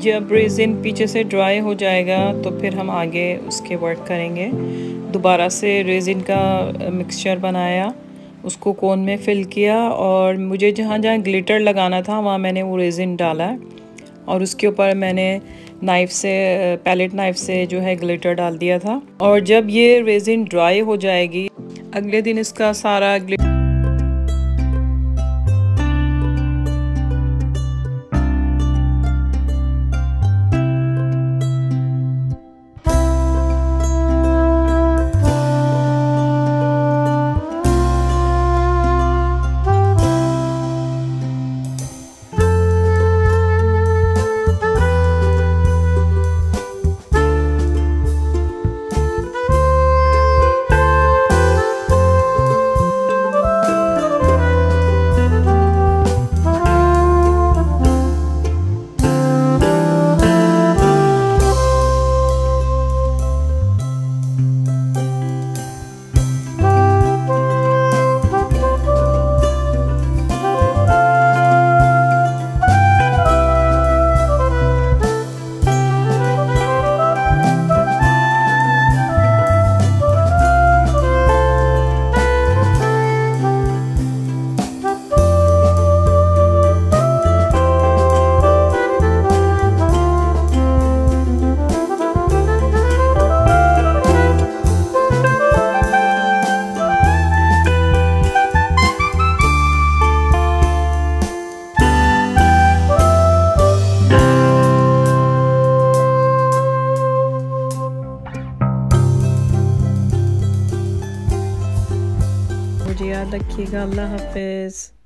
जब रेजिन पीछे से ड्राई हो जाएगा तो फिर हम आगे उसके वर्क करेंगे। दोबारा से रेजिन का मिक्सचर बनाया, उसको कोन में फिल किया और मुझे जहाँ जहाँ ग्लिटर लगाना था वहाँ मैंने वो रेजिन डाला और उसके ऊपर मैंने नाइफ़ से, पैलेट नाइफ़ से जो है ग्लिटर डाल दिया था। और जब ये रेजिन ड्राई हो जाएगी अगले दिन इसका सारा मुझे याद रखिएगा। अल्लाह हाफिज़।